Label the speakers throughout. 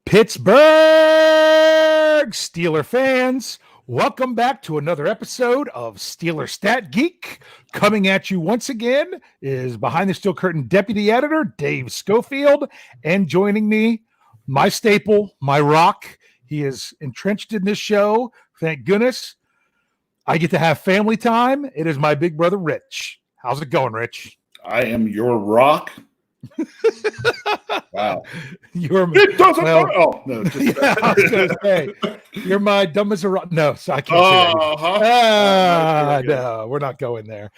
Speaker 1: Pittsburgh Steeler fans, welcome back to another episode of Steeler Stat Geek. Coming at you once again is Behind the Steel Curtain Deputy Editor Dave Schofield, and joining me, my staple, my rock. He is entrenched in this show. Thank goodness. I get to have family time. It is my big brother, Rich. How's it going, Rich?
Speaker 2: I am your rock. Wow.
Speaker 1: It doesn't matter. Oh, no. Just yeah, I was going to say, you're my dumb as a rock. No, so I can't say that. No, we're not going there.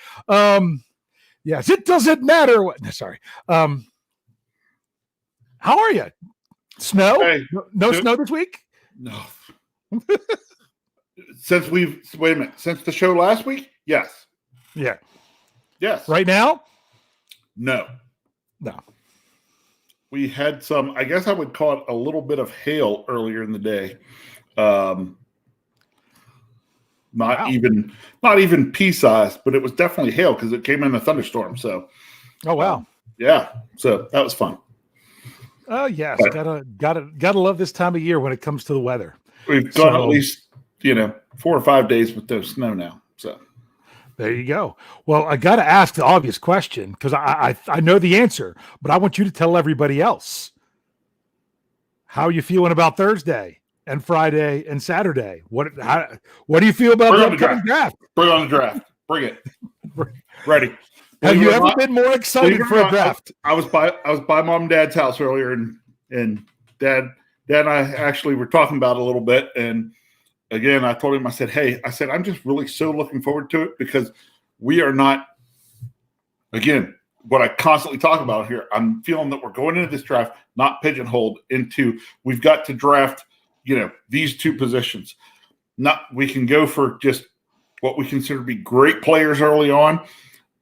Speaker 1: Yes, it doesn't matter. No, sorry. How are you? Snow? Hey, no snow this week?
Speaker 2: No. Since the show last week? Yes.
Speaker 1: Yeah.
Speaker 2: Yes.
Speaker 1: Right now?
Speaker 2: No.
Speaker 1: No.
Speaker 2: We had some, I guess I would call it a little bit of hail earlier in the day. Not even pea-sized, but it was definitely hail because it came in a thunderstorm. So,
Speaker 1: oh wow,
Speaker 2: yeah. So that was fun.
Speaker 1: Oh yes, gotta love this time of year when it comes to the weather.
Speaker 2: We've gone at least 4 or 5 days with no snow now. So.
Speaker 1: There you go. Well, I got to ask the obvious question because I know the answer, but I want you to tell everybody else. How are you feeling about Thursday and Friday and Saturday? What do you feel about the upcoming draft?
Speaker 2: Bring on the draft. Bring it. Ready.
Speaker 1: Have you ever been more excited for a draft?
Speaker 2: I was by mom and dad's house earlier, and dad and I actually were talking about it a little bit, and again, I told him, I said, I'm just really so looking forward to it because we are not, again, what I constantly talk about here, I'm feeling that we're going into this draft not pigeonholed into we've got to draft, these two positions. We can go for just what we consider to be great players early on.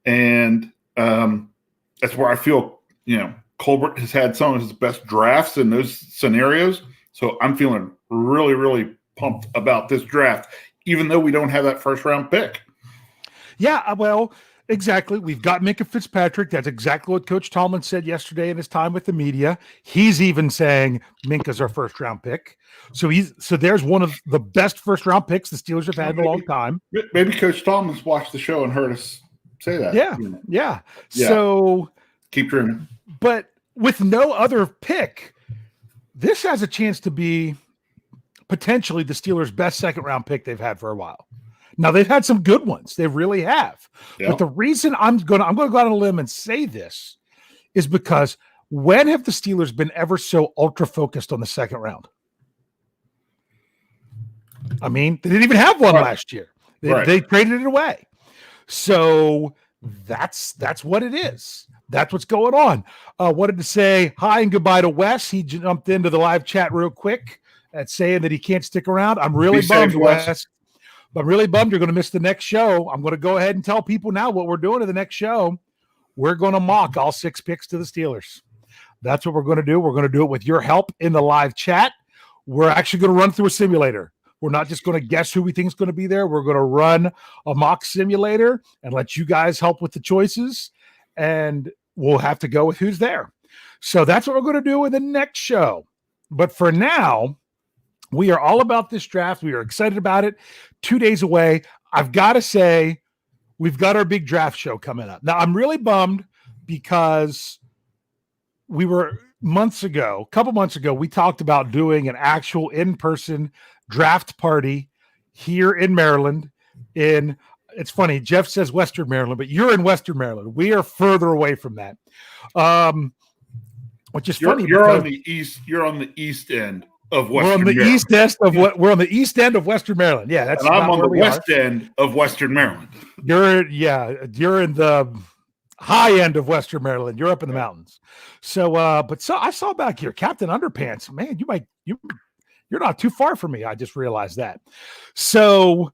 Speaker 2: And that's where I feel, Colbert has had some of his best drafts in those scenarios. So I'm feeling really, really pumped about this draft, even though we don't have that first round pick.
Speaker 1: Yeah, well, exactly. We've got Minkah Fitzpatrick. That's exactly what Coach Tomlin said yesterday in his time with the media. He's even saying Minkah's our first round pick. So there's one of the best first round picks the Steelers have had in a long time.
Speaker 2: Maybe Coach Tomlin's watched the show and heard us say that.
Speaker 1: Yeah. So
Speaker 2: keep dreaming.
Speaker 1: But with no other pick, this has a chance to be potentially the Steelers' best second-round pick they've had for a while. Now, they've had some good ones. They really have. Yeah. But the reason I'm going to go out on a limb and say this is because when have the Steelers been ever so ultra-focused on the second round? I mean, they didn't even have one last year. They traded it away. So that's what it is. That's what's going on. Wanted to say hi and goodbye to Wes. He jumped into the live chat real quick at saying that he can't stick around. I'm really bummed, Wes. I'm really bummed you're going to miss the next show. I'm going to go ahead and tell people now what we're doing in the next show. We're going to mock all 6 picks to the Steelers. That's what we're going to do. We're going to do it with your help in the live chat. We're actually going to run through a simulator. We're not just going to guess who we think is going to be there. We're going to run a mock simulator and let you guys help with the choices, and we'll have to go with who's there. So that's what we're going to do in the next show. But for now, we are all about this draft. We are excited about it. 2 days away. I've got to say, we've got our big draft show coming up. Now, I'm really bummed because we were a couple months ago, we talked about doing an actual in-person draft party here in Maryland. It's funny, Jeff says Western Maryland, but you're in Western Maryland. We are further away from that. Which is funny.
Speaker 2: You're on the east. You're on the east end of Western Maryland.
Speaker 1: We're on the east end of Western Maryland. Yeah, that's.
Speaker 2: And I'm on the west end of Western Maryland.
Speaker 1: You're in the high end of Western Maryland. You're up in the mountains. So, I saw back here, Captain Underpants. Man, you're not too far from me. I just realized that. So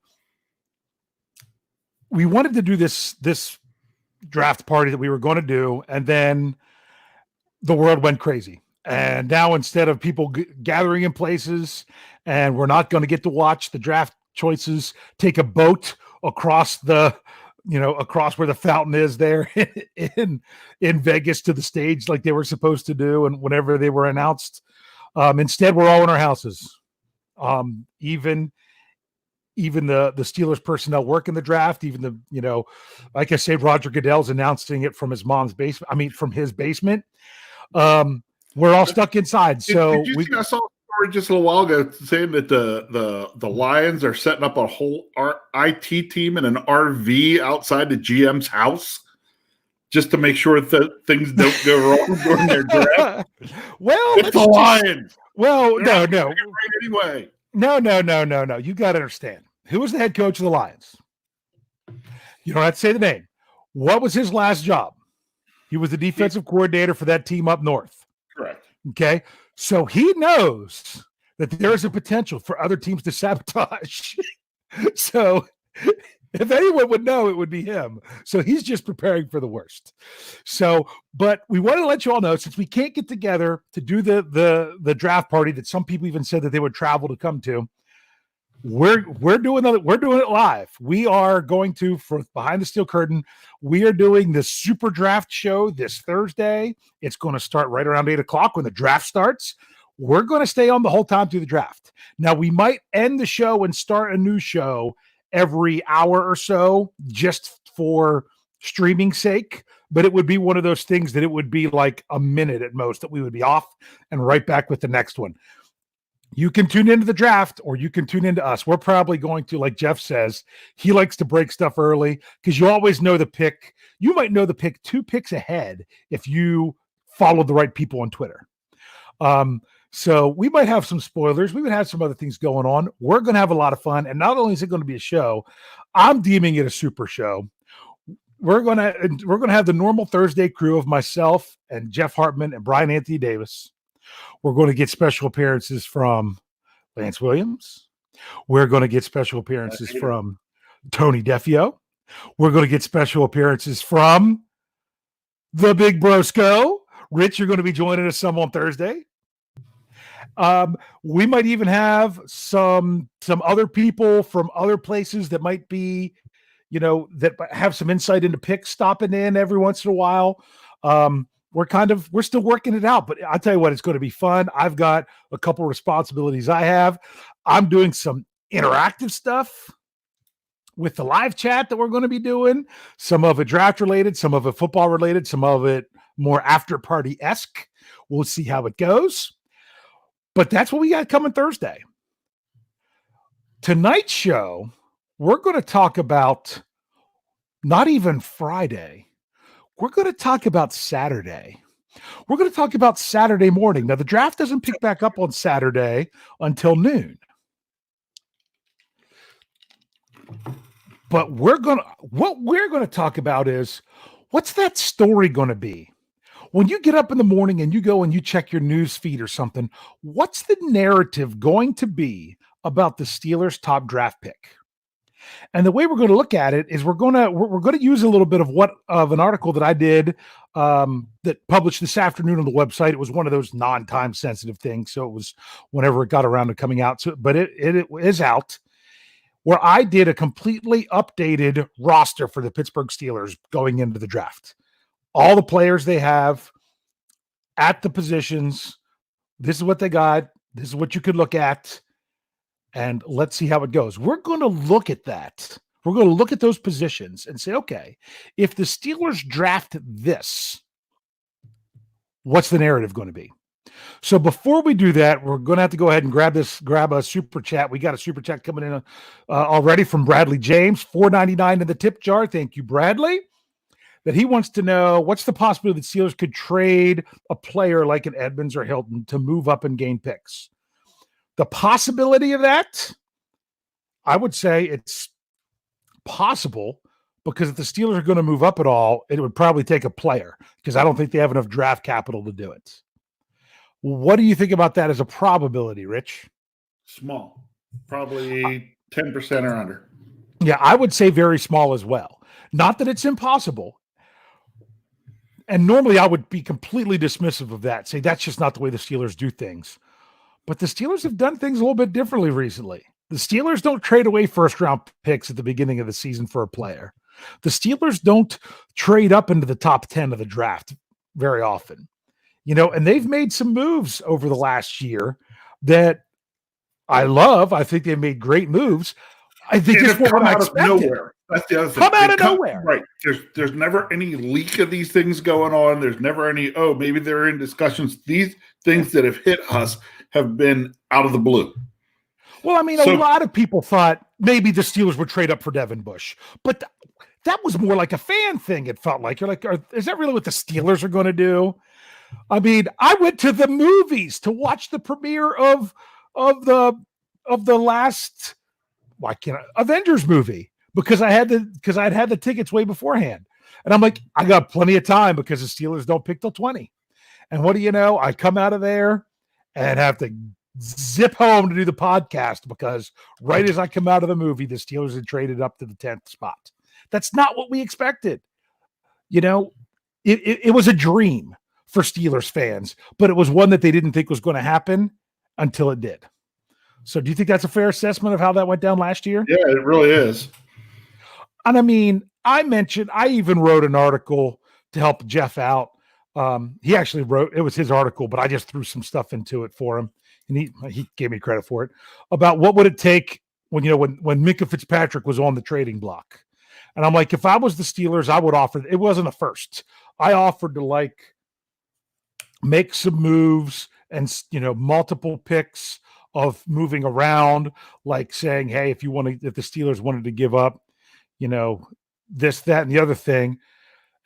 Speaker 1: we wanted to do this draft party that we were going to do, and then the world went crazy. And now instead of people gathering in places, and we're not going to get to watch the draft choices take a boat across across where the fountain is there in Vegas to the stage like they were supposed to do, and whenever they were announced, Instead, we're all in our houses. Even the Steelers personnel work in the draft, even the, like I say, Roger Goodell's announcing it from his mom's basement. I mean, from his basement. We're all stuck inside. So
Speaker 2: did you see, I saw a story just a little while ago saying that the Lions are setting up a whole IT team in an RV outside the GM's house just to make sure that things don't go wrong during their draft.
Speaker 1: Well,
Speaker 2: it's the Lions.
Speaker 1: Well,
Speaker 2: They're
Speaker 1: no.
Speaker 2: Right anyway. No.
Speaker 1: You got to understand. Who was the head coach of the Lions? You don't have to say the name. What was his last job? He was the defensive coordinator for that team up north.
Speaker 2: Correct.
Speaker 1: Okay. So he knows that there is a potential for other teams to sabotage. So if anyone would know, it would be him. So he's just preparing for the worst. So, but we want to let you all know, since we can't get together to do the draft party that some people even said that they would travel to come to, we're doing it live. We are going to, for Behind the Steel Curtain, we are doing the Super Draft show this Thursday. It's going to start right around 8:00 when the draft starts. We're going to stay on the whole time through the draft. Now, we might end the show and start a new show every hour or so just for streaming sake, but it would be one of those things that it would be like a minute at most that we would be off and right back with the next one. You can tune into the draft or you can tune into us. We're probably going to, like Jeff says, he likes to break stuff early because you always know the pick. You might know the pick 2 picks ahead if you follow the right people on Twitter. So we might have some spoilers. We would have some other things going on. We're going to have a lot of fun. And not only is it going to be a show, I'm deeming it a super show. We're going to have the normal Thursday crew of myself and Jeff Hartman and Brian Anthony Davis. We're going to get special appearances from Lance Williams. We're going to get special appearances from Tony Defio. We're going to get special appearances from the Big Brosco. Rich, you're going to be joining us some on Thursday. We might even have some other people from other places that might be, that have some insight into picks stopping in every once in a while. We're still working it out, but I'll tell you what, it's going to be fun. I've got a couple responsibilities I have. I'm doing some interactive stuff with the live chat that we're going to be doing. Some of it draft related, some of it football related, some of it more after party-esque. We'll see how it goes. But that's what we got coming Thursday. Tonight's show, we're going to talk about not even Friday. We're going to talk about Saturday. We're going to talk about Saturday morning. Now, the draft doesn't pick back up on Saturday until noon. But what we're going to talk about is, what's that story going to be? When you get up in the morning and you go and you check your news feed or something, what's the narrative going to be about the Steelers' top draft pick? And the way we're going to look at it is we're going to use a little bit of an article that I did that published this afternoon on the website. It was one of those non-time sensitive things, so it was whenever it got around to coming out. So, but it is out, where I did a completely updated roster for the Pittsburgh Steelers going into the draft. All the players they have at the positions. This is what they got. This is what you could look at. And let's see how it goes. We're going to look at that. We're going to look at those positions and say, okay, if the Steelers draft this, what's the narrative going to be? So before we do that, we're going to have to go ahead and grab a super chat. We got a super chat coming in already from Bradley James, $4.99 in the tip jar. Thank you, Bradley. That he wants to know, what's the possibility that Steelers could trade a player like an Edmonds or Hilton to move up and gain picks? The possibility of that, I would say it's possible, because if the Steelers are going to move up at all, it would probably take a player, because I don't think they have enough draft capital to do it. What do you think about that as a probability, Rich?
Speaker 2: Small, probably 10% or under.
Speaker 1: Yeah, I would say very small as well. Not that it's impossible. And normally I would be completely dismissive of that, say that's just not the way the Steelers do things. But the Steelers have done things a little bit differently recently. The Steelers don't trade away first-round picks at the beginning of the season for a player. The Steelers don't trade up into the top 10 of the draft very often. and they've made some moves over the last year that I love. I think they made great moves. They just weren't what I expected.
Speaker 2: Nowhere. That's the other thing.
Speaker 1: Come out of nowhere.
Speaker 2: Right. There's never any leak of these things going on. There's never any, maybe they're in discussions. These things that have hit us have been out of the blue.
Speaker 1: Well, I mean, a lot of people thought maybe the Steelers would trade up for Devin Bush, but that was more like a fan thing. It felt like you're like, is that really what the Steelers are going to do? I mean, I went to the movies to watch the premiere of the last Avengers movie because I'd had the tickets way beforehand, and I'm like, I got plenty of time because the Steelers don't pick till 20. And what do you know? I come out of there and have to zip home to do the podcast because right as I come out of the movie, the Steelers had traded up to the 10th spot. That's not what we expected. It was a dream for Steelers fans, but it was one that they didn't think was going to happen until it did. So do you think that's a fair assessment of how that went down last year?
Speaker 2: Yeah, it really is.
Speaker 1: And I mean, I even wrote an article to help Jeff out. He actually wrote, it was his article, but I just threw some stuff into it for him. And he gave me credit for it about what would it take when Minkah Fitzpatrick was on the trading block. And I'm like, if I was the Steelers, I would offer, it wasn't a first. I offered to make some moves and, multiple picks of moving around, like saying, hey, if the Steelers wanted to give up, this, that, and the other thing.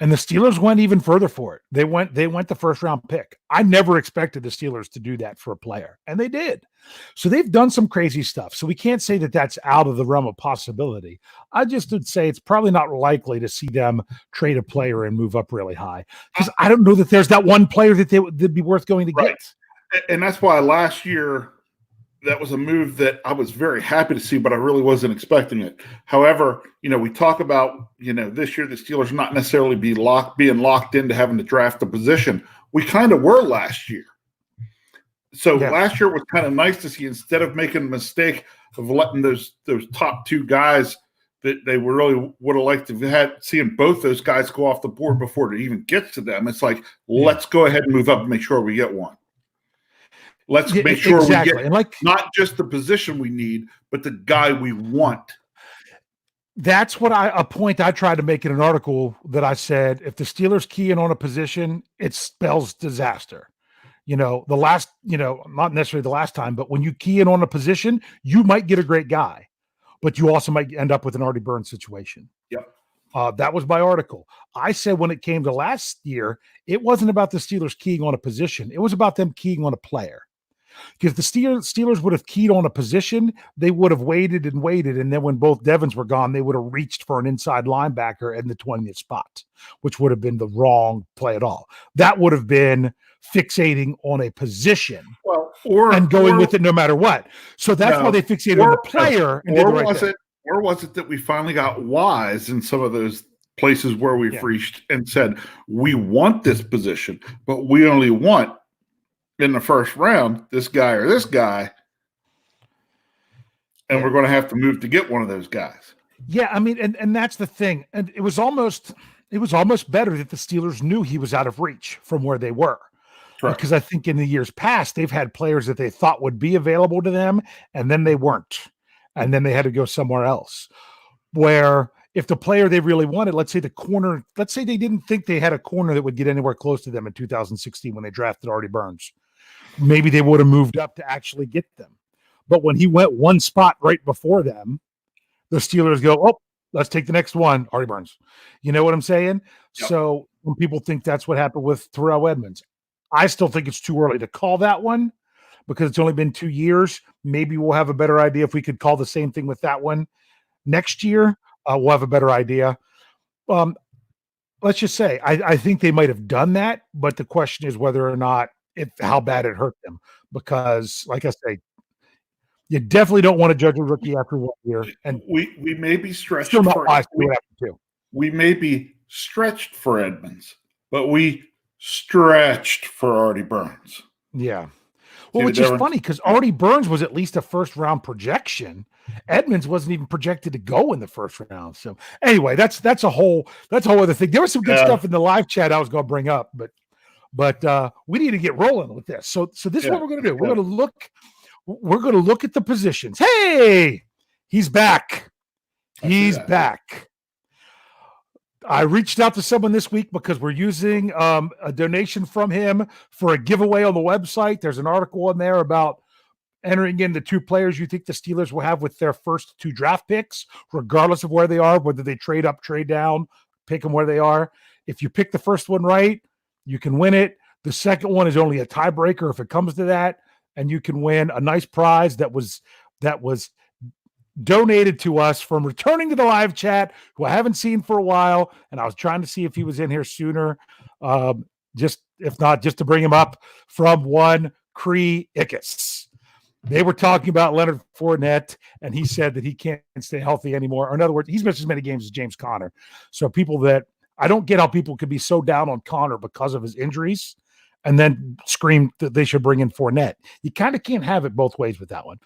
Speaker 1: And the Steelers went even further for it. They went the first round pick. I never expected the Steelers to do that for a player, and they did. So they've done some crazy stuff. So we can't say that that's out of the realm of possibility. I just would say it's probably not likely to see them trade a player and move up really high because I don't know that there's that one player that they'd be worth going to get.
Speaker 2: And that's why last year that was a move that I was very happy to see, but I really wasn't expecting it. However, we talk about, this year the Steelers not necessarily being locked into having to draft a position. We kind of were last year. So last year was kind of nice to see, instead of making a mistake of letting those top two guys that they really would have liked to have seeing both those guys go off the board before it even gets to them. It's like, let's go ahead and move up and make sure we get one. Let's make sure we get not just the position we need, but the guy we want.
Speaker 1: That's a point I tried to make in an article that I said, if the Steelers key in on a position, it spells disaster. Not necessarily the last time, but when you key in on a position, you might get a great guy, but you also might end up with an Artie Burns situation.
Speaker 2: Yep.
Speaker 1: That was my article. I said when it came to last year, it wasn't about the Steelers keying on a position. It was about them keying on a player. Because the Steelers would have keyed on a position, they would have waited, and then when both Devins were gone, they would have reached for an inside linebacker in the 20th spot, which would have been the wrong play at all. That would have been fixating on a position and going with it no matter what. So that's why they fixated on the player.
Speaker 2: Or was it that we finally got wise in some of those places where we've reached and said, we want this position, but we only want in the first round this guy or this guy, and we're going to have to move to get one of those guys.
Speaker 1: Yeah, I mean, and that's the thing. And it was almost better that the Steelers knew he was out of reach from where they were. Correct. Because I think in the years past, they've had players that they thought would be available to them, and then they weren't. And then they had to go somewhere else. Where if the player they really wanted, let's say they didn't think they had a corner that would get anywhere close to them in 2016 when they drafted Artie Burns, maybe they would have moved up to actually get them. But when he went one spot right before them, the Steelers go, let's take the next one, Artie Burns. You know what I'm saying? Yep. So when people think that's what happened with Terrell Edmonds, I still think it's too early to call that one because it's only been 2 years. Maybe we'll have a better idea if we could call the same thing with that one next year. We'll have a better idea. Let's just say I think they might have done that, but the question is whether or not how bad it hurt them. Because, like I say, you definitely don't want to judge a rookie after 1 year. And
Speaker 2: we may be stretched.
Speaker 1: Still not wise to do it after 2.
Speaker 2: We may be stretched for Edmonds, but we stretched for Artie Burns.
Speaker 1: Yeah. Well, which is funny because Artie Burns was at least a first-round projection. Edmonds wasn't even projected to go in the first round. So anyway, that's a whole other thing. There was some good stuff in the live chat I was going to bring up, but But we need to get rolling with this. So this is what we're going to do. We're going to look at the positions. Hey, he's back. He's back. I reached out to someone this week because we're using a donation from him for a giveaway on the website. There's an article in there about entering in the 2 players you think the Steelers will have with their first 2 draft picks, regardless of where they are, whether they trade up, trade down, pick them where they are. If you pick the first one right, you can win it. The second one is only a tiebreaker if it comes to that, and you can win a nice prize that was donated to us from returning to the live chat, who I haven't seen for a while, and I was trying to see if he was in here sooner. If not, just to bring him up, from one Cree Ickes. They were talking about Leonard Fournette, and he said that he can't stay healthy anymore. Or in other words, he's missed as many games as James Conner. So I don't get how people could be so down on Conner because of his injuries and then scream that they should bring in Fournette. You kind of can't have it both ways with that one.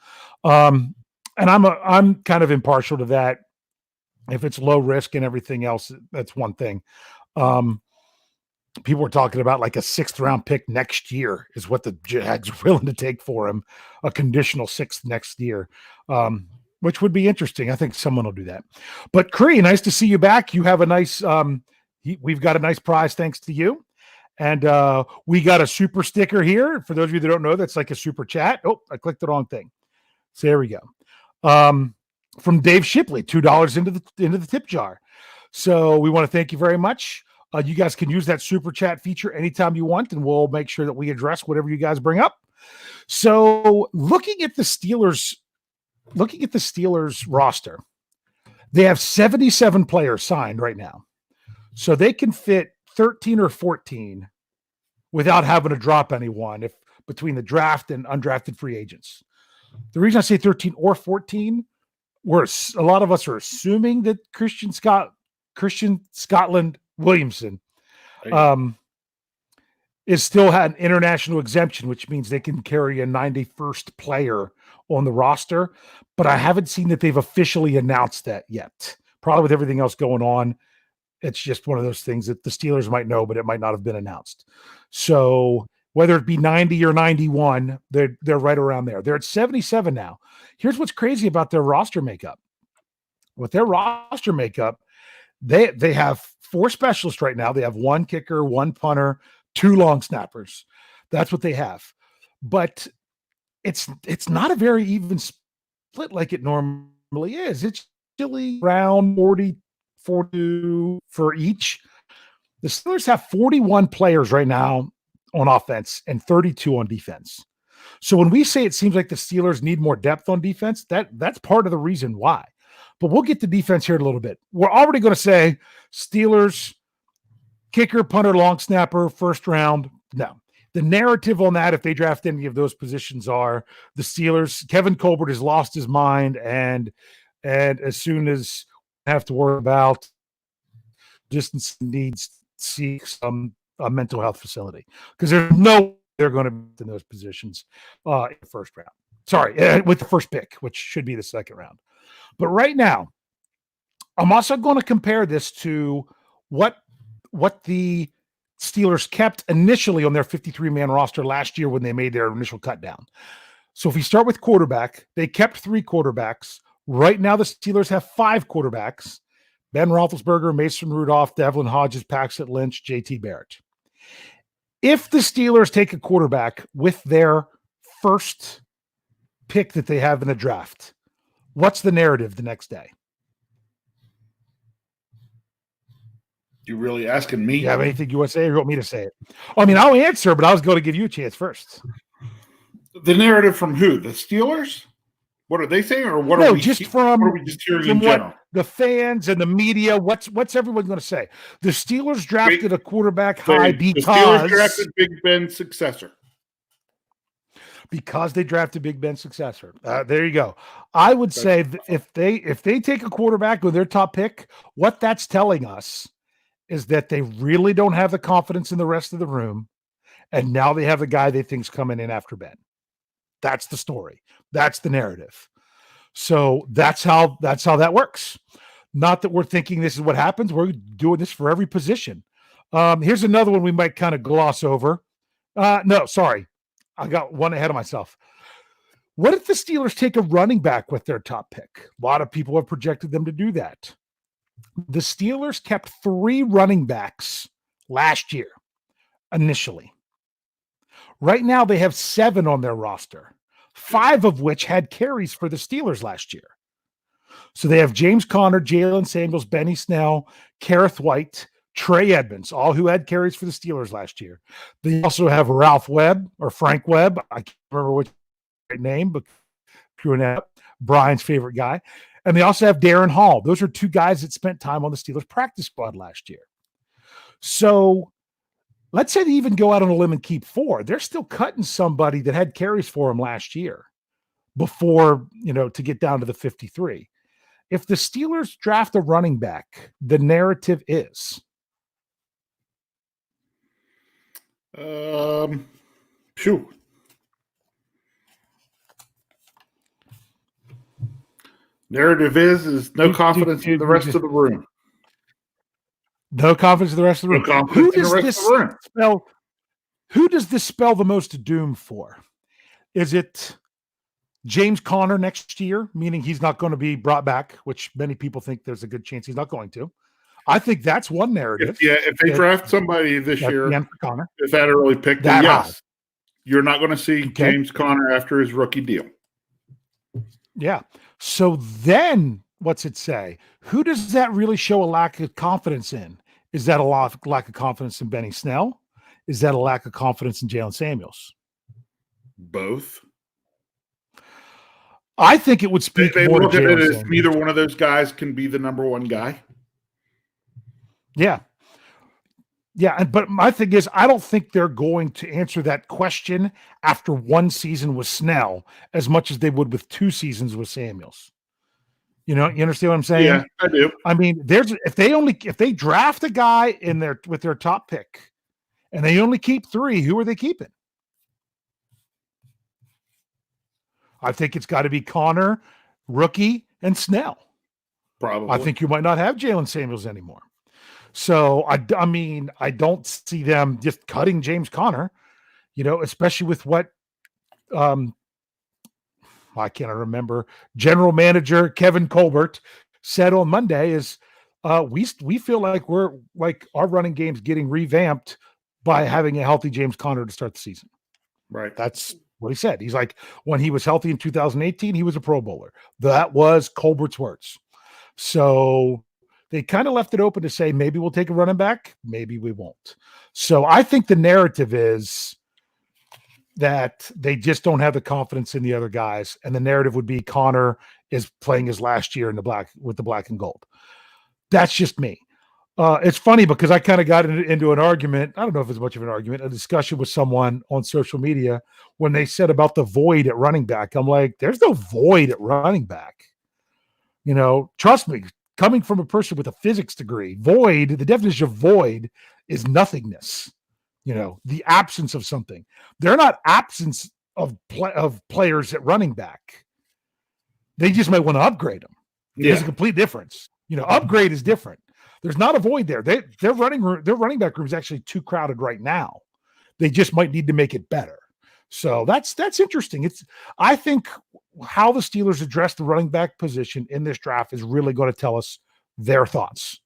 Speaker 1: And I'm kind of impartial to that. If it's low risk and everything else, that's one thing. People were talking about like a 6th round pick next year is what the Jags are willing to take for him, a conditional 6th next year, which would be interesting. I think someone will do that. But Cree, nice to see you back. You have a nice, we've got a nice prize thanks to you. And we got a super sticker here. For those of you that don't know, that's like a super chat. Oh, I clicked the wrong thing. So there we go. From Dave Shipley, $2 into the tip jar. So we want to thank you very much. You guys can use that super chat feature anytime you want, and we'll make sure that we address whatever you guys bring up. So looking at the Steelers roster, they have 77 players signed right now. So they can fit 13 or 14 without having to drop anyone between the draft and undrafted free agents. The reason I say 13 or 14, a lot of us are assuming that Christian Scotland Williamson is still had an international exemption, which means they can carry a 91st player on the roster. But I haven't seen that they've officially announced that yet. Probably with everything else going on, it's just one of those things that the Steelers might know, but it might not have been announced. So whether it be 90 or 91, they're right around there. They're at 77 now. Here's what's crazy about their roster makeup. With their roster makeup, they have 4 specialists right now. They have 1 kicker, 1 punter, 2 long snappers. That's what they have. But it's not a very even split like it normally is. It's usually around 42 for each. The Steelers have 41 players right now on offense and 32 on defense. So when we say it seems like the Steelers need more depth on defense, that's part of the reason why. But we'll get to defense here in a little bit. We're already going to say Steelers, kicker, punter, long snapper, first round. No. The narrative on that, if they draft any of those positions, are the Steelers, Kevin Colbert has lost his mind, and as soon as we have to worry about distance needs to seek a mental health facility, because there's no they're going to be in those positions in the first round. Sorry, with the first pick, which should be the second round. But right now, I'm also going to compare this to what the Steelers kept initially on their 53-man roster last year when they made their initial cut down. So if we start with quarterback, they kept 3 quarterbacks. Right now, the Steelers have 5 quarterbacks: Ben Roethlisberger, Mason Rudolph, Devlin Hodges, Paxton Lynch, JT Barrett. If the Steelers take a quarterback with their first pick that they have in the draft, what's the narrative the next day?
Speaker 2: You really asking me?
Speaker 1: You have anything you want to say, or you want me to say it? I mean, I'll answer, but I was going to give you a chance first.
Speaker 2: The narrative from who? The Steelers? What are they saying, or what are we just hearing in general?
Speaker 1: The fans and the media. What's everyone going to say? The Steelers drafted a quarterback high because
Speaker 2: the Steelers drafted Big Ben's successor.
Speaker 1: Because they drafted Big Ben's successor. There you go. I would say if they take a quarterback with their top pick, what that's telling us is that they really don't have the confidence in the rest of the room, and now they have a guy they think's coming in after Ben. That's the story. That's the narrative. So that's how that works. Not that we're thinking this is what happens. We're doing this for every position. Here's another one we might kind of gloss over. No, sorry. I got one ahead of myself. What if the Steelers take a running back with their top pick? A lot of people have projected them to do that. The Steelers kept 3 running backs last year, initially. Right now, they have 7 on their roster, 5 of which had carries for the Steelers last year. So they have James Conner, Jalen Samuels, Benny Snell, Kareth White, Trey Edmonds, all who had carries for the Steelers last year. They also have Ralph Webb or Frank Webb. I can't remember which name, but Brian's favorite guy. And they also have Darren Hall. Those are 2 guys that spent time on the Steelers practice squad last year. So let's say they even go out on a limb and keep 4. They're still cutting somebody that had carries for them last year before, to get down to the 53. If the Steelers draft a running back, the narrative is.
Speaker 2: Narrative is no confidence in the rest of the room.
Speaker 1: No confidence in the rest of the room.
Speaker 2: No confidence in the rest of the room.
Speaker 1: Who does this spell the most doom for? Is it James Conner next year, meaning he's not going to be brought back, which many people think there's a good chance he's not going to? I think that's one narrative.
Speaker 2: If they draft somebody this year, if that early pick, then yes, you're not going to see James Conner after his rookie deal.
Speaker 1: Yeah. So then what's it say? Who does that really show a lack of confidence in? Is that a lack of confidence in Benny Snell? Is that a lack of confidence in Jalen Samuels?
Speaker 2: Both.
Speaker 1: I think it would speak more to Jalen Samuels. Look at it as
Speaker 2: neither one of those guys can be the number one guy.
Speaker 1: Yeah. Yeah, but my thing is, I don't think they're going to answer that question after 1 season with Snell as much as they would with 2 seasons with Samuels. You understand what I'm saying?
Speaker 2: Yeah, I do.
Speaker 1: I mean, if they draft a guy with their top pick and they only keep 3, who are they keeping? I think it's got to be Conner, rookie, and Snell.
Speaker 2: Probably.
Speaker 1: I think you might not have Jalen Samuels anymore. So, I mean, I don't see them just cutting James Conner, especially with what I can't remember, general manager Kevin Colbert said on Monday is we feel like we're like our running game's getting revamped by having a healthy James Conner to start the season.
Speaker 2: Right.
Speaker 1: That's what he said. He's like, when he was healthy in 2018, he was a Pro Bowler. That was Colbert's words. So they kind of left it open to say, maybe we'll take a running back, maybe we won't. So I think the narrative is that they just don't have the confidence in the other guys. And the narrative would be Conner is playing his last year with the black and gold. That's just me. It's funny because I kind of got into an argument. I don't know if it's much of an argument, a discussion with someone on social media when they said about the void at running back. I'm like, there's no void at running back. Trust me, coming from a person with a physics degree, void, the definition of void is nothingness. The absence of something. They're not absence of players at running back. They just might want to upgrade them. Yeah. There's a complete difference. Upgrade is different. There's not a void there. Their running back room is actually too crowded right now. They just might need to make it better. So that's interesting. I think how the Steelers address the running back position in this draft is really going to tell us their thoughts,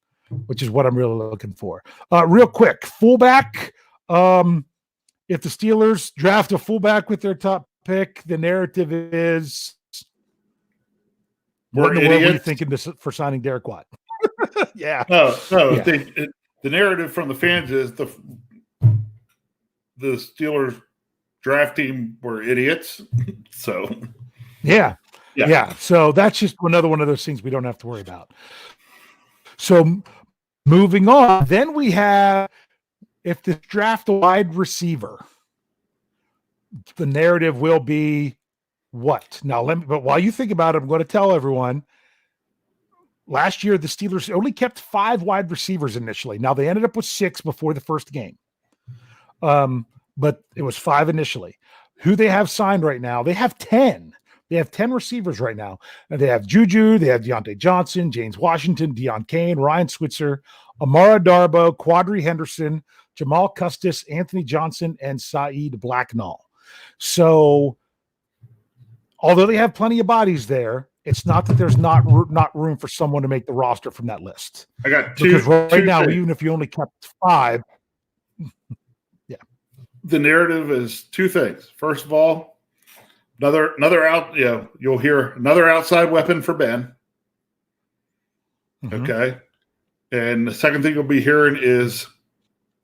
Speaker 1: which is what I'm really looking for. Real quick, fullback. If the Steelers draft a fullback with their top pick, the narrative is what in the world were you thinking for signing Derek Watt? Yeah.
Speaker 2: No. Yeah. The narrative from the fans is the Steelers draft team were idiots. So
Speaker 1: yeah. So that's just another one of those things we don't have to worry about. So moving on, then we have, if the draft a wide receiver, the narrative will be what? Now, but while you think about it, I'm going to tell everyone, last year, the Steelers only kept 5 wide receivers initially. Now, they ended up with 6 before the first game. But it was 5 initially. Who they have signed right now, they have 10. They have 10 receivers right now. And they have Juju, they have Deontay Johnson, James Washington, Deion Kane, Ryan Switzer, Amara Darbo, Quadri Henderson, Jamal Custis, Anthony Johnson, and Saeed Blacknall. So although they have plenty of bodies there, it's not that there's not room for someone to make the roster from that list.
Speaker 2: I got two.
Speaker 1: Because right now,
Speaker 2: things.
Speaker 1: even if you only kept 5, yeah.
Speaker 2: The narrative is 2 things. First of all, another out. You'll hear another outside weapon for Ben.
Speaker 1: Mm-hmm.
Speaker 2: Okay, and the second thing you'll be hearing is,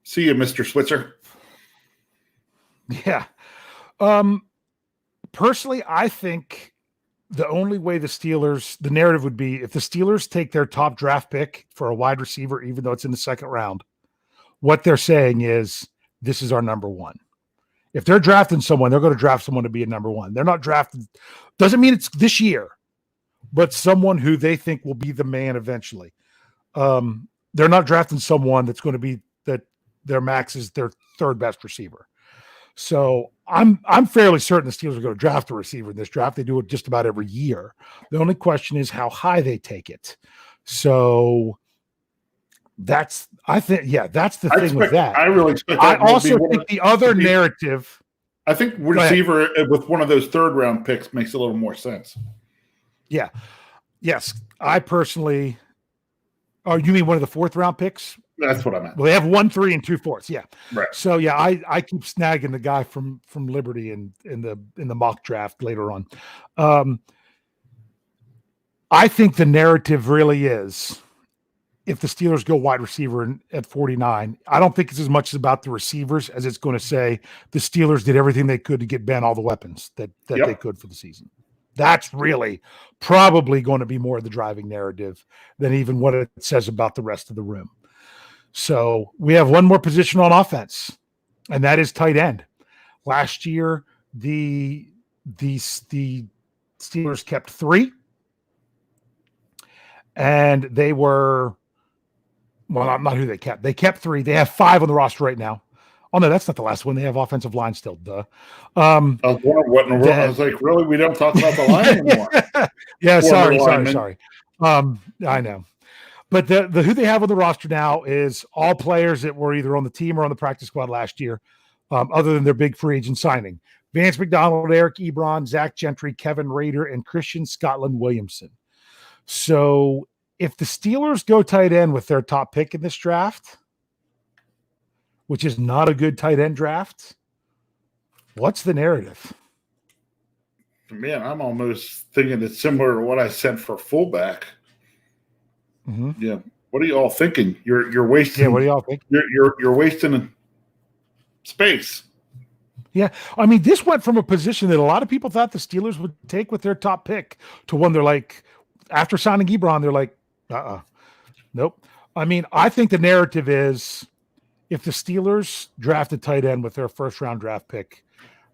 Speaker 2: "See you, Mr. Switzer."
Speaker 1: Yeah. Personally, I think the only way the narrative would be if the Steelers take their top draft pick for a wide receiver, even though it's in the second round, what they're saying is, this is our number 1. If they're drafting someone, they're going to draft someone to be a number 1. They're not drafting, doesn't mean it's this year, but someone who they think will be the man eventually. They're not drafting someone that's going to be that their max is their 3rd best receiver. So I'm fairly certain the Steelers are going to draft a receiver in this draft. They do it just about every year. The only question is how high they take it. So that's the thing with that.
Speaker 2: I really expect that.
Speaker 1: I also think the other narrative.
Speaker 2: I think receiver with one of those 3rd round picks makes a little more sense.
Speaker 1: Yeah. Yes. I personally. Oh, you mean one of the 4th round picks?
Speaker 2: That's what I meant.
Speaker 1: Well, they have 1, 3, and 2 4s. Yeah.
Speaker 2: Right.
Speaker 1: So yeah, I keep snagging the guy from Liberty in the mock draft later on. I think the narrative really is, if the Steelers go wide receiver at 49, I don't think it's as much about the receivers as it's going to say the Steelers did everything they could to get Ben all the weapons that they could for the season. That's really probably going to be more of the driving narrative than even what it says about the rest of the room. So we have one more position on offense, and that is tight end. Last year, the Steelers kept 3, and they were, well, not who they kept. They kept 3. They have 5 on the roster right now. Oh, no, that's not the last one. They have offensive line still. Duh.
Speaker 2: I was wondering what in the world. I was like, really? We don't talk about the line anymore.
Speaker 1: Yeah, sorry. I know. But the who they have on the roster now is all players that were either on the team or on the practice squad last year, other than their big free agent signing. Vance McDonald, Eric Ebron, Zach Gentry, Kevin Rader, and Christian Scotland Williamson. So if the Steelers go tight end with their top pick in this draft, which is not a good tight end draft, what's the narrative?
Speaker 2: Man, I'm almost thinking it's similar to what I said for fullback.
Speaker 1: Mm-hmm.
Speaker 2: Yeah. What are you all thinking? You're wasting.
Speaker 1: Yeah. What do y'all think?
Speaker 2: You're wasting space.
Speaker 1: Yeah. I mean, this went from a position that a lot of people thought the Steelers would take with their top pick to one they're like, after signing Ebron, they're like, nope. I mean, I think the narrative is, if the Steelers draft a tight end with their 1st round draft pick,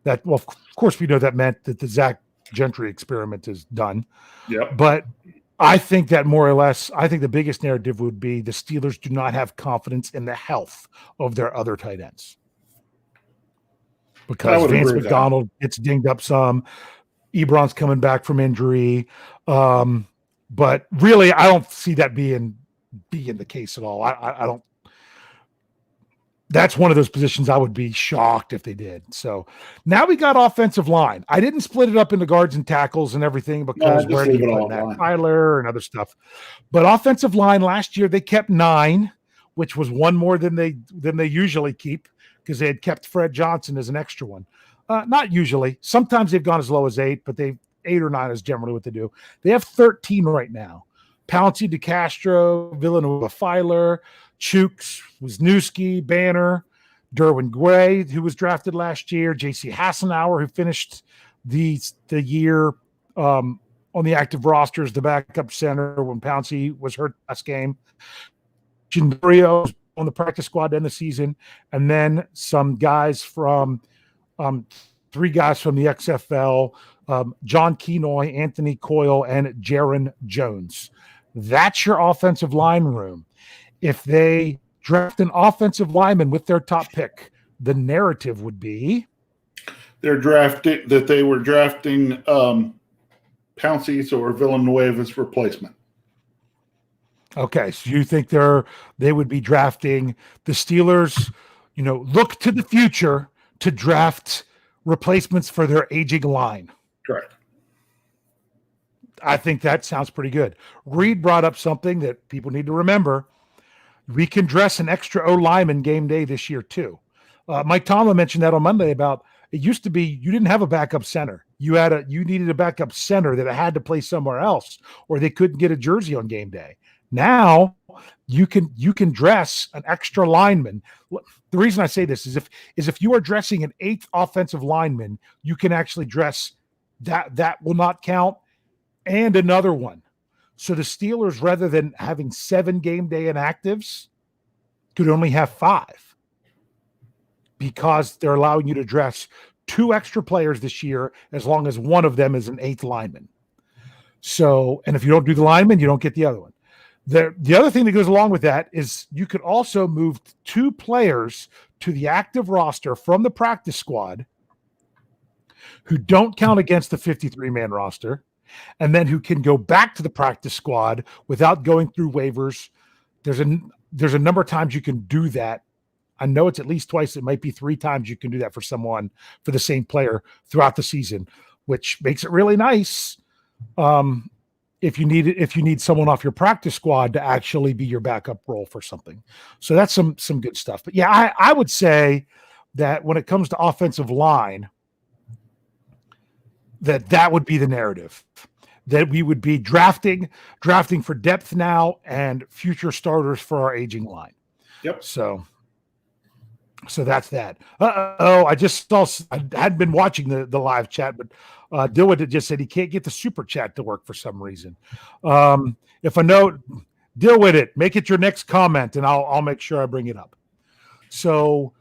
Speaker 1: that, well, of course we know that meant that the Zach Gentry experiment is done.
Speaker 2: Yeah.
Speaker 1: But I think that more or less, I think the biggest narrative would be the Steelers do not have confidence in the health of their other tight ends. Because Vance McDonald gets dinged up some. Ebron's coming back from injury. But really, I don't see that being the case at all. I don't. That's one of those positions I would be shocked if they did. So now we got offensive line. I didn't split it up into guards and tackles and everything because where do you put Matt Tyler and other stuff. But offensive line last year, they kept 9, which was 1 more than they usually keep because they had kept Fred Johnson as an extra one. Not usually. Sometimes they've gone as low as 8, but 8 or 9 is generally what they do. They have 13 right now. Pouncey, DeCastro, Villanueva, Filer, Chooks, Wisniewski, Banner, Derwin Gray, who was drafted last year, J.C. Hassenauer, who finished the year on the active rosters, the backup center when Pouncey was hurt last game. Gendario on the practice squad to end the season, and then some guys from 3 guys from the XFL, John Kenoy, Anthony Coyle, and Jaron Jones. That's your offensive line room. If they draft an offensive lineman with their top pick, the narrative would be
Speaker 2: they were drafting Pouncey's or Villanueva's replacement.
Speaker 1: Okay, so you think they would be drafting the Steelers, look to the future to draft replacements for their aging line.
Speaker 2: Correct.
Speaker 1: I think that sounds pretty good. Reed brought up something that people need to remember. We can dress an extra O lineman game day this year too. Mike Tomlin mentioned that on Monday about it used to be you didn't have a backup center. You needed a backup center that had to play somewhere else, or they couldn't get a jersey on game day. Now you can dress an extra lineman. The reason I say this is if you are dressing an 8th offensive lineman, you can actually dress that will not count, and another one. So the Steelers, rather than having 7 game day inactives, could only have 5 because they're allowing you to dress 2 extra players this year as long as one of them is an 8th lineman. So, and if you don't do the lineman, you don't get the other one. The other thing that goes along with that is you could also move 2 players to the active roster from the practice squad who don't count against the 53-man roster, and then who can go back to the practice squad without going through waivers. There's a number of times you can do that. I know it's at least twice. It might be 3 times you can do that for the same player throughout the season, which makes it really nice. If you need someone off your practice squad to actually be your backup role for something. So that's some good stuff. But yeah, I would say that when it comes to offensive line, that would be the narrative, that we would be drafting for depth now and future starters for our aging line.
Speaker 2: Yep.
Speaker 1: So that's that. I just saw, I hadn't been watching the live chat, but Dilwood just said he can't get the super chat to work for some reason. If I know, deal with it. Make it your next comment, and I'll make sure I bring it up. So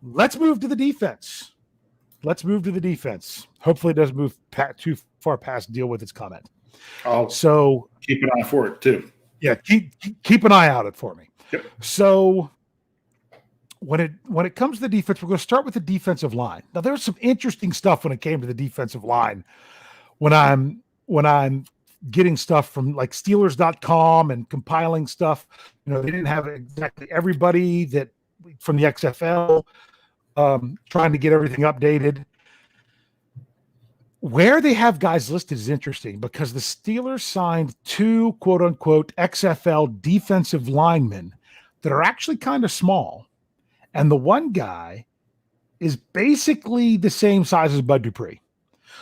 Speaker 1: let's move to the defense. Hopefully it doesn't move too far past deal with its comment. So
Speaker 2: keep an eye for it too.
Speaker 1: Yeah, keep an eye out it for me.
Speaker 2: Yep. So
Speaker 1: when it comes to the defense, we're going to start with the defensive line. Now, there's some interesting stuff when it came to the defensive line. When I'm getting stuff from like Steelers.com and compiling stuff, they didn't have exactly everybody that from the XFL. Trying to get everything updated. Where they have guys listed is interesting because the Steelers signed 2 quote unquote XFL defensive linemen that are actually kind of small. And the one guy is basically the same size as Bud Dupree.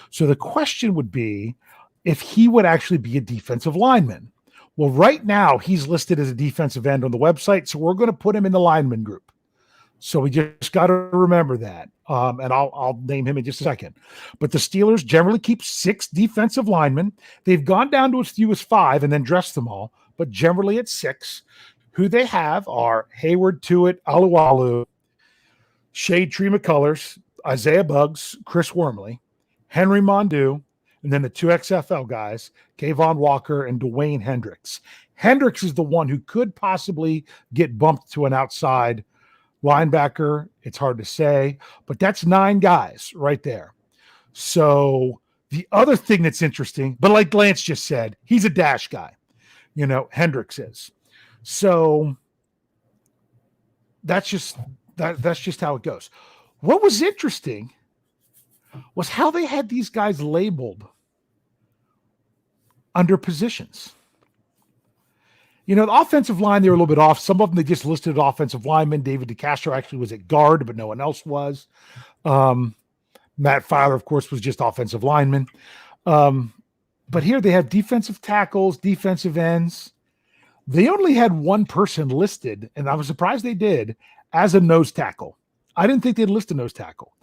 Speaker 1: So the question would be if he would actually be a defensive lineman. Well, right now he's listed as a defensive end on the website. So we're going to put him in the lineman group. So we just got to remember that. And I'll name him in just a second. But the Steelers generally keep 6 defensive linemen. They've gone down to as few as 5 and then dressed them all, but generally it's 6. Who they have are Hayward, Tuitt, Alualu, Shade Tree McCullers, Isaiah Buggs, Chris Wormley, Henry Mondu, and then the 2 XFL guys, Kayvon Walker and Dwayne Hendricks. Hendricks is the one who could possibly get bumped to an outside linebacker. It's hard to say, but that's 9 guys right there. So the other thing that's interesting, but like Lance just said, he's a dash guy, Hendricks is. So that's just how it goes. What was interesting was how they had these guys labeled under positions. The offensive line, they were a little bit off. Some of them, they just listed offensive linemen. David DeCastro actually was at guard, but no one else was. Matt Filer, of course, was just offensive lineman. But here they have defensive tackles, defensive ends. They only had one person listed, and I was surprised they did, as a nose tackle. I didn't think they'd list a nose tackle.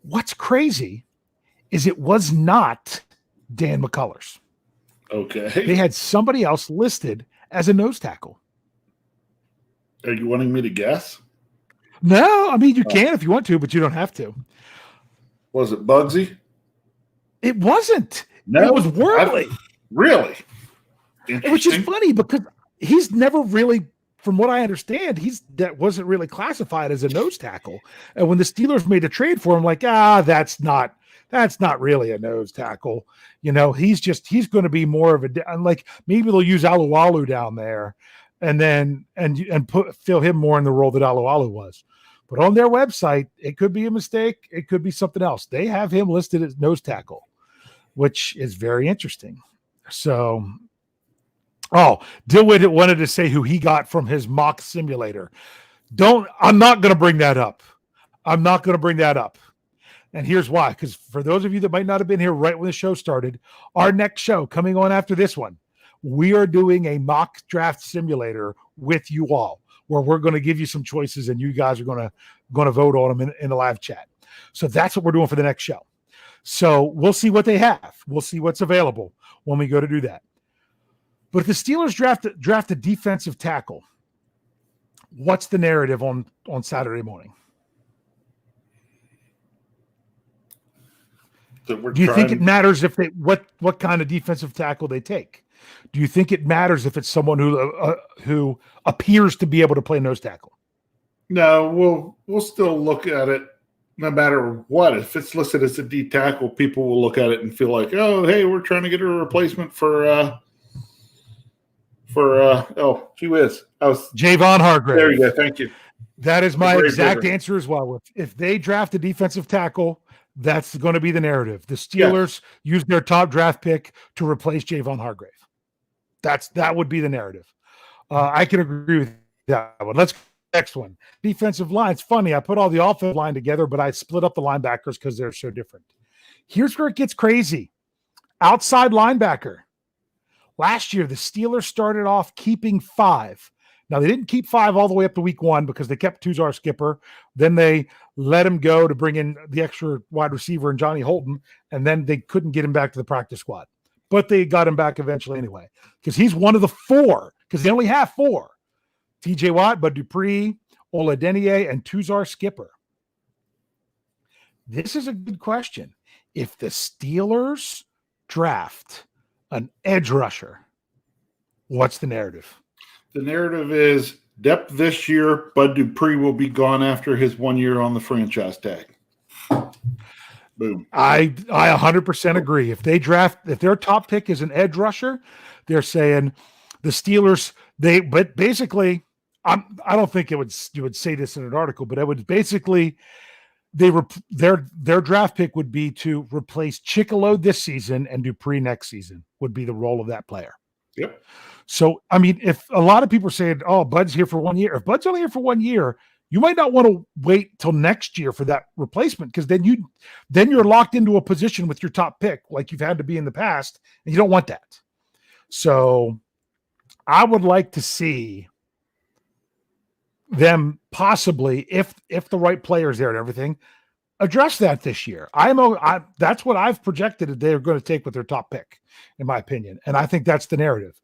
Speaker 1: What's crazy is it was not Dan McCullers.
Speaker 2: Okay.
Speaker 1: They had somebody else listed as a nose tackle.
Speaker 2: Are you wanting me to guess?
Speaker 1: No, I mean, you can if you want to, but you don't have to.
Speaker 2: Was it Bugsy?
Speaker 1: It wasn't.
Speaker 2: No,
Speaker 1: it was Wormley.
Speaker 2: Really?
Speaker 1: Which is funny because he's never really, from what I understand, that wasn't really classified as a nose tackle. And when the Steelers made a trade for him, that's not That's not really a nose tackle. He's going to be more of a, like, maybe they'll use Alualu down there and then, fill him more in the role that Alualu was. But on their website, it could be a mistake. It could be something else. They have him listed as nose tackle, which is very interesting. So, Dilwit wanted to say who he got from his mock simulator. I'm not going to bring that up. And here's why. Because for those of you that might not have been here right when the show started, our next show coming on after this one, we are doing a mock draft simulator with you all, where we're going to give you some choices and you guys are going to vote on them in the live chat. So that's what we're doing for the next show. So we'll see what they have. We'll see what's available when we go to do that. But if the Steelers draft a defensive tackle, what's the narrative on Saturday morning? Do you think it matters if what kind of defensive tackle they take? Do you think it matters if it's someone who appears to be able to play nose tackle?
Speaker 2: No, we'll still look at it no matter what. If it's listed as a D tackle, people will look at it and feel like, oh, hey, we're trying to get a replacement for gee whiz.
Speaker 1: Javon Hargrave.
Speaker 2: There you go. Thank you.
Speaker 1: That is my exact answer as well. If they draft a defensive tackle, that's going to be the narrative. The Steelers use their top draft pick to replace Javon Hargrave. That would be the narrative. I can agree with that one. Let's go to the next one. Defensive line. It's funny. I put all the offensive line together, but I split up the linebackers because they're so different. Here's where it gets crazy. Outside linebacker. Last year, the Steelers started off keeping 5. Now, they didn't keep 5 all the way up to week 1 because they kept Tuzar Skipper. Then they let him go to bring in the extra wide receiver and Johnny Holton, and then they couldn't get him back to the practice squad. But they got him back eventually anyway because he's one of the 4 because they only have 4. TJ Watt, Bud Dupree, Oladeniyi, and Tuzar Skipper. This is a good question. If the Steelers draft an edge rusher, what's the narrative?
Speaker 2: The narrative is depth this year. Bud Dupree will be gone after his 1 year on the franchise tag. Boom.
Speaker 1: I 100% agree. If their top pick is an edge rusher, they're saying the Steelers, but basically, I don't think you would say this in an article, but it would basically, their draft pick would be to replace Chicolo this season and Dupree next season would be the role of that player.
Speaker 2: Yep.
Speaker 1: So, I mean, if a lot of people are saying, oh, Bud's here for 1 year, if Bud's only here for 1 year, you might not want to wait till next year for that replacement because then you're locked into a position with your top pick like you've had to be in the past, and you don't want that. So I would like to see them possibly, if the right player is there and everything, address that this year. That's what I've projected that they're going to take with their top pick, in my opinion. And I think that's the narrative.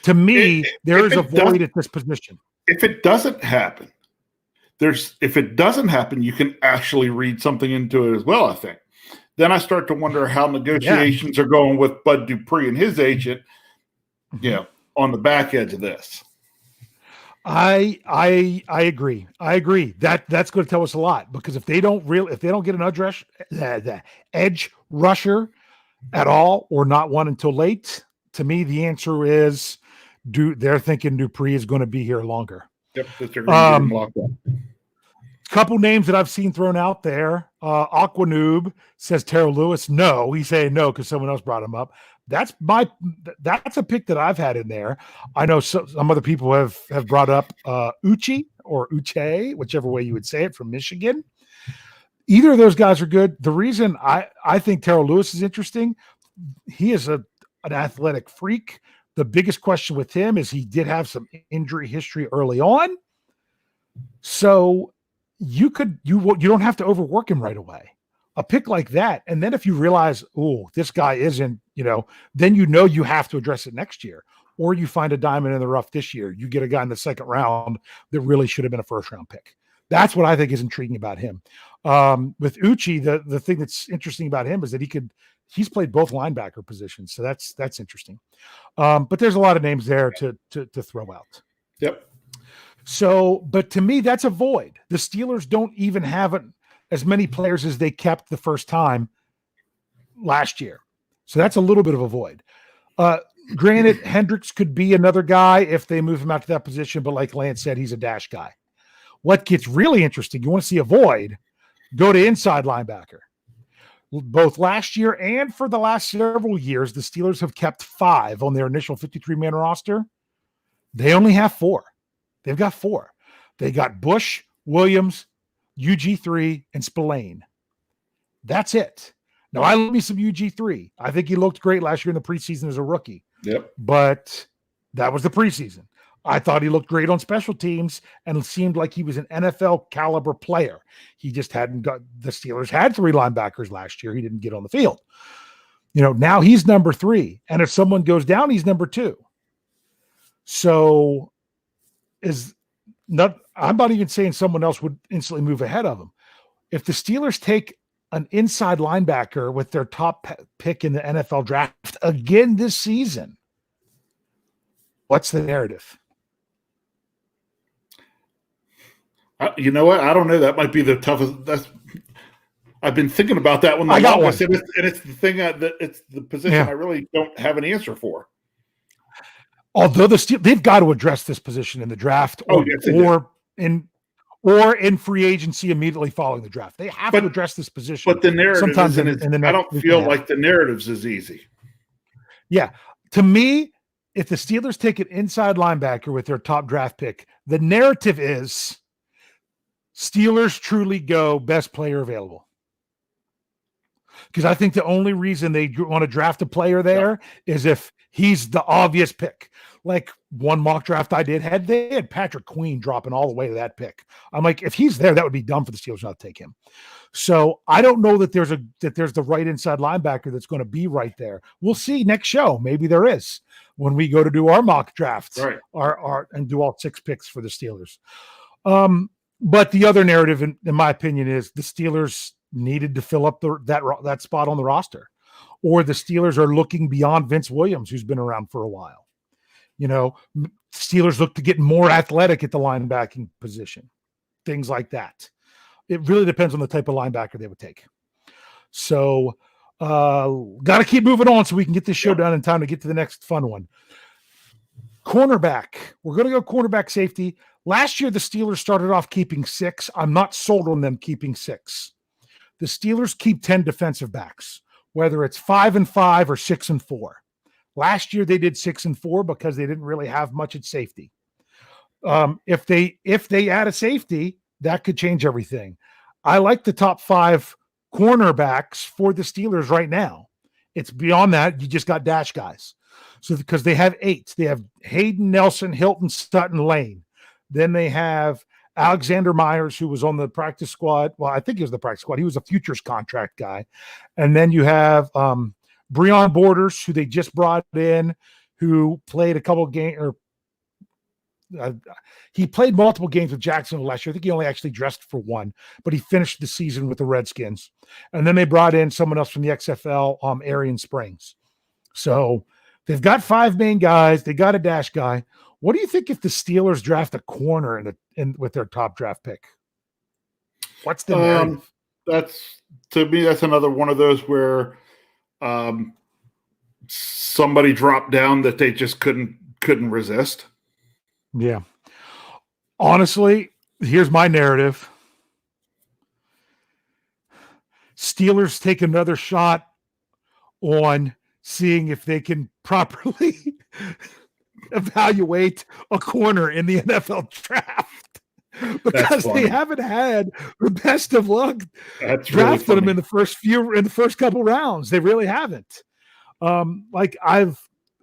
Speaker 1: To me, there is a void at this position.
Speaker 2: If it doesn't happen, you can actually read something into it as well, I think. Then I start to wonder how negotiations are going with Bud Dupree and his agent, on the back edge of this.
Speaker 1: I agree. That's going to tell us a lot because if they don't get an edge rusher at all or not one until late, to me the answer is they're thinking Dupree is going to be here longer.
Speaker 2: Yep, they're going to get locked up.
Speaker 1: Couple names that I've seen thrown out there. Aquanoob says Terrell Lewis. No, he's saying no because someone else brought him up. That's a pick that I've had in there. I know some other people have brought up Uche or Uche, whichever way you would say it, from Michigan. Either of those guys are good. The reason I think Terrell Lewis is interesting, he is an athletic freak. The biggest question with him is he did have some injury history early on. So you don't have to overwork him right away. A pick like that, and then if you realize, oh, this guy isn't, then you have to address it next year. Or you find a diamond in the rough this year. You get a guy in the second round that really should have been a first-round pick. That's what I think is intriguing about him. With Uche, the thing that's interesting about him is that he's played both linebacker positions, so that's interesting. But there's a lot of names there to throw out.
Speaker 2: Yep.
Speaker 1: So, but to me, that's a void. The Steelers don't even have as many players as they kept the first time last year. So that's a little bit of a void. Granted, Hendricks could be another guy if they move him out to that position, but like Lance said, he's a dash guy. What gets really interesting, you want to see a void, go to inside linebacker. Both last year and for the last several years, the Steelers have kept 5 on their initial 53-man roster. They only have 4. They've got 4. They got Bush, Williams, UG3, and Spillane. That's it. Now, I love me some UG3. I think he looked great last year in the preseason as a rookie.
Speaker 2: Yep.
Speaker 1: But that was the preseason. I thought he looked great on special teams and seemed like he was an NFL caliber player. He just hadn't got – the Steelers had 3 linebackers last year. He didn't get on the field. Now he's number 3. And if someone goes down, he's number 2. So I'm not even saying someone else would instantly move ahead of him. If the Steelers take an inside linebacker with their top pick in the NFL draft again this season, what's the narrative?
Speaker 2: You know what? I don't know. That might be the toughest. I've been thinking about that one.
Speaker 1: I got one.
Speaker 2: And it's the thing that it's the position I really don't have an answer for.
Speaker 1: Although they've got to address this position in the draft or in free agency immediately following the draft. They have to address this position.
Speaker 2: But the narrative sometimes I don't feel like the narrative's as easy.
Speaker 1: Yeah. To me, if the Steelers take an inside linebacker with their top draft pick, the narrative is Steelers truly go best player available. Because I think the only reason they want to draft a player there is if he's the obvious pick. Like one mock draft I did they had Patrick Queen dropping all the way to that pick. I'm like, if he's there, that would be dumb for the Steelers not to take him. So I don't know that there's the right inside linebacker that's going to be right there. We'll see next show. Maybe there is when we go to do our mock drafts, and do all 6 picks for the Steelers. But the other narrative, in my opinion, is the Steelers needed to fill up that spot on the roster, or the Steelers are looking beyond Vince Williams, who's been around for a while. Steelers look to get more athletic at the linebacking position, things like that. It really depends on the type of linebacker they would take. So, got to keep moving on so we can get this show done in time to get to the next fun one. Cornerback. We're going to go cornerback safety. Last year, the Steelers started off keeping 6. I'm not sold on them keeping 6. The Steelers keep 10 defensive backs, whether it's 5-5 or 6-4. Last year, they did 6-4 because they didn't really have much at safety. If they add a safety, that could change everything. I like the top 5 cornerbacks for the Steelers right now. It's beyond that. You just got dash guys. So because they have 8, they have Hayden, Nelson, Hilton, Sutton, Lane. Then they have Alexander Myers, who was on the practice squad. Well, I think he was the practice squad. He was a futures contract guy. And then you have Breon Borders, who they just brought in, who played a couple of games, he played multiple games with Jacksonville last year. I think he only actually dressed for 1, but he finished the season with the Redskins. And then they brought in someone else from the XFL, Arian Springs. So they've got 5 main guys. They got a dash guy. What do you think if the Steelers draft a corner with their top draft pick? What's the narrative?
Speaker 2: To me, that's another one of those where somebody dropped down that they just couldn't resist.
Speaker 1: Yeah. Honestly, here's my narrative. Steelers take another shot on seeing if they can properly evaluate a corner in the NFL draft, because they haven't had the best of luck drafting them in the first couple rounds. They really haven't.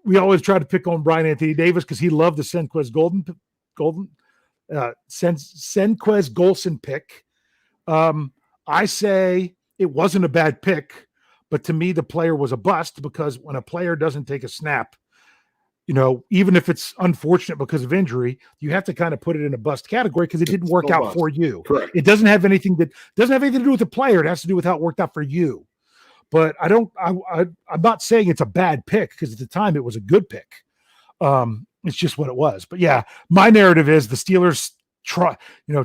Speaker 1: We always try to pick on Brian Anthony Davis because he loved the Senquez Golson pick. I say it wasn't a bad pick, but to me, the player was a bust, because when a player doesn't take a snap, even if it's unfortunate because of injury, you have to kind of put it in a bust category because it didn't work out for you.
Speaker 2: Correct.
Speaker 1: It doesn't have anything to do with the player. It has to do with how it worked out for you. But I'm not saying it's a bad pick, because at the time it was a good pick. It's just what it was. But yeah, my narrative is the Steelers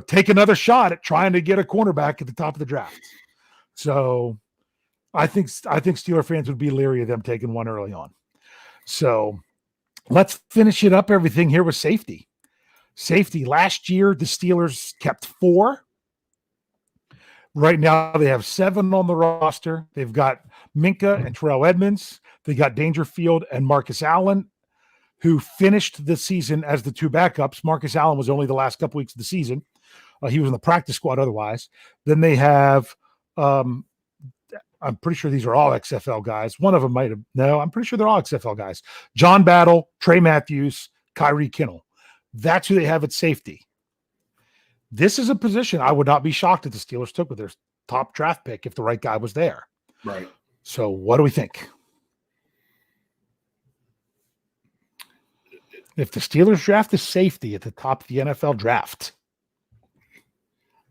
Speaker 1: take another shot at trying to get a cornerback at the top of the draft. So I think Steeler fans would be leery of them taking one early on. So let's finish it up. Everything here with safety. Safety last year, the Steelers kept 4. Right now, they have 7 on the roster. They've got Minka and Terrell Edmonds. They got Dangerfield and Marcus Allen, who finished the season as the 2 backups. Marcus Allen was only the last couple weeks of the season. He was in the practice squad otherwise. Then they have, I'm pretty sure these are all XFL guys. One of them might have, no, I'm pretty sure they're all XFL guys. John Battle, Trey Matthews, Kyrie Kinnell. That's who they have at safety. This is a position I would not be shocked if the Steelers took with their top draft pick if the right guy was there.
Speaker 2: Right.
Speaker 1: So what do we think? If the Steelers draft a safety at the top of the NFL draft,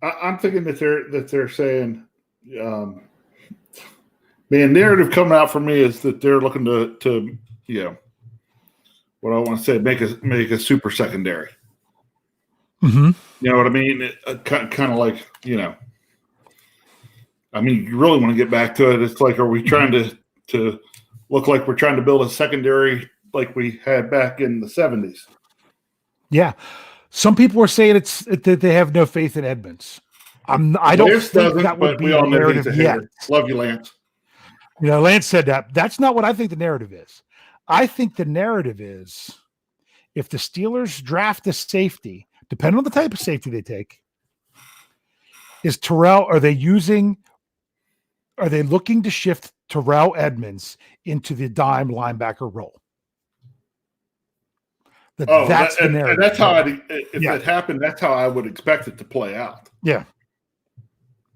Speaker 2: I'm thinking that they're saying, narrative coming out for me is that they're looking to what I want to say, make a super secondary.
Speaker 1: Mm-hmm.
Speaker 2: You know what I mean? Kind of like, I mean, you really want to get back to it. It's like, are we trying to look like we're trying to build a secondary like we had back in the 70s?
Speaker 1: Yeah. Some people are saying that they have no faith in Edmonds. I don't think that would be the narrative yet.
Speaker 2: Love you, Lance.
Speaker 1: Lance said that. That's not what I think the narrative is. I think the narrative is if the Steelers draft a safety, depending on the type of safety they take, is Terrell, are they looking to shift Terrell Edmonds into the dime linebacker role? That's the narrative.
Speaker 2: And that's how it happened, that's how I would expect it to play out.
Speaker 1: Yeah.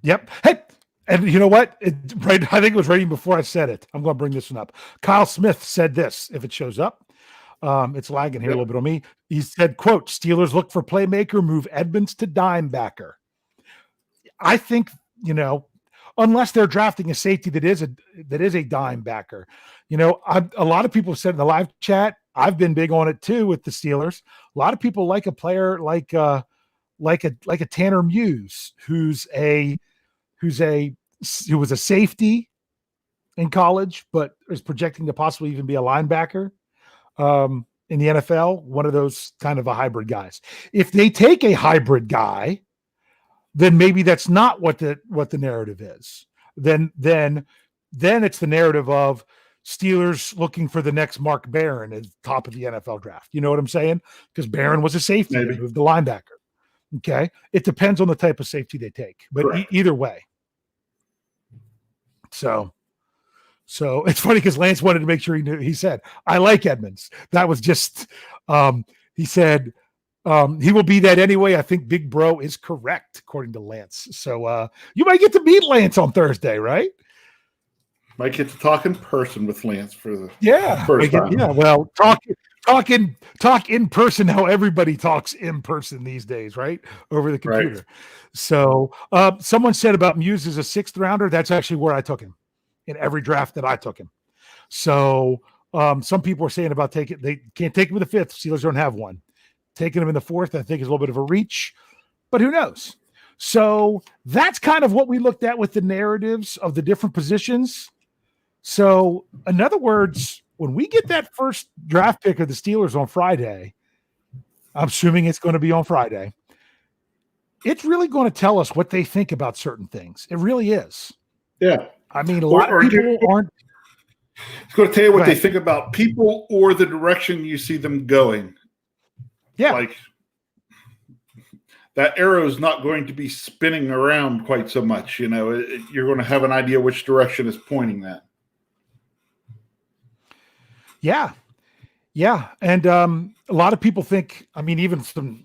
Speaker 1: Yep. Hey, and you know what? I think it was right before I said it. I'm going to bring this one up. Kyle Smith said this, if it shows up. It's lagging here a little bit on me. He said, quote, Steelers look for playmaker, move Edmonds to dime backer. I think, unless they're drafting a safety that is a dime backer. A lot of people have said in the live chat, I've been big on it too with the Steelers. A lot of people like a player like a Tanner Muse, who was a safety in college, but is projecting to possibly even be a linebacker in the NFL, one of those kind of a hybrid guys. If they take a hybrid guy, then maybe that's not what the narrative is. Then it's the narrative of Steelers looking for the next Mark Barron at the top of the NFL draft. You know what I'm saying? Because Barron was a safety, and moved the linebacker. Okay. It depends on the type of safety they take, but either way. So it's funny because Lance wanted to make sure he knew. He said, I like Edmonds. That was just, he said, he will be that anyway. I think Big Bro is correct, according to Lance. So you might get to meet Lance on Thursday, right?
Speaker 2: Might get to talk in person with Lance for the first time.
Speaker 1: Yeah, well, talk in person how everybody talks in person these days, right? Over the computer. Right. So someone said about Muse as a 6th rounder. That's actually where I took him in every draft that I took him. So some people are saying about they can't take him in the 5th. Steelers don't have one. Taking him in the 4th, I think, is a little bit of a reach, but who knows? So that's kind of what we looked at with the narratives of the different positions. So in other words, when we get that first draft pick of the Steelers on Friday, I'm assuming it's going to be on Friday, it's really going to tell us what they think about certain things. It really is.
Speaker 2: Yeah.
Speaker 1: I mean, a lot of people aren't.
Speaker 2: It's going to tell you what they think about people or the direction you see them going.
Speaker 1: Yeah.
Speaker 2: Like that arrow is not going to be spinning around quite so much. You're going to have an idea which direction is pointing that.
Speaker 1: Yeah. Yeah. And a lot of people think, I mean, even some,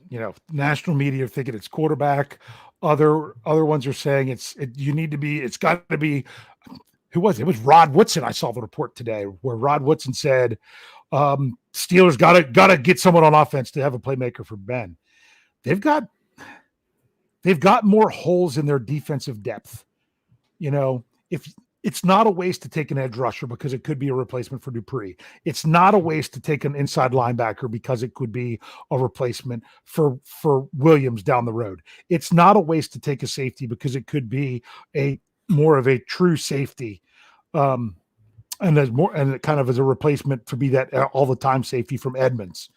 Speaker 1: national media are thinking it's quarterback. Other ones are saying it's got to be, who was it? It was Rod Woodson. I saw the report today where Rod Woodson said, Steelers gotta get someone on offense to have a playmaker for Ben. They've got more holes in their defensive depth. If it's not a waste to take an edge rusher because it could be a replacement for Dupree. It's not a waste to take an inside linebacker because it could be a replacement for Williams down the road. It's not a waste to take a safety because it could be more of a true safety And there's more, and it kind of as a replacement to be that all the time safety from Edmonds.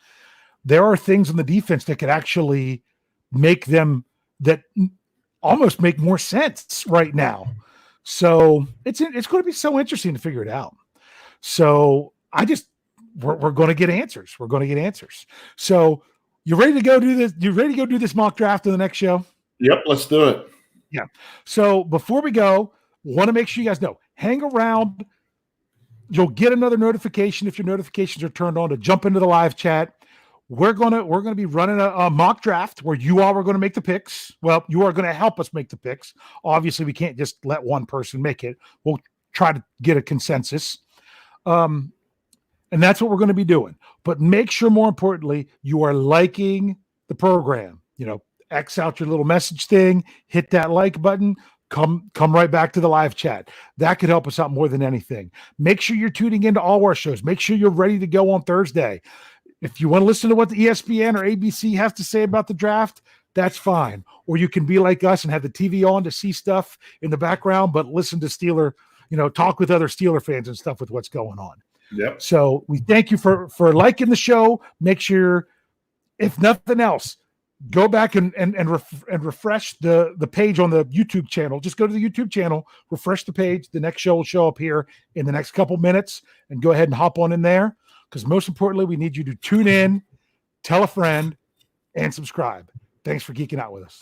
Speaker 1: There are things in the defense that could actually make them that almost make more sense right now. So it's going to be so interesting to figure it out. So we're going to get answers. We're going to get answers. So you ready to go do this? You ready to go do this mock draft in the next show?
Speaker 2: Yep, let's do it.
Speaker 1: Yeah. So before we go, want to make sure you guys know, hang around. You'll get another notification if your notifications are turned on to jump into the live chat. We're gonna be running a mock draft where you all are going to make the picks. Well, you are going to help us make the picks. Obviously, we can't just let one person make it. We'll try to get a consensus. And that's what we're going to be doing. But make sure, more importantly, you are liking the program. X out your little message thing, hit that like button. Come right back to the live chat. That could help us out more than anything. Make sure you're tuning into all our shows. Make sure you're ready to go on Thursday. If you want to listen to what the ESPN or ABC has to say about the draft, that's fine. Or you can be like us and have the TV on to see stuff in the background, but listen to talk with other Steeler fans and stuff with what's going on.
Speaker 2: Yep.
Speaker 1: So we thank you for liking the show. Make sure, if nothing else, go back and refresh the page on the YouTube channel. Just go to the YouTube channel, refresh the page. The next show will show up here in the next couple minutes, and go ahead and hop on in there. Because most importantly, we need you to tune in, tell a friend, and subscribe. Thanks for geeking out with us.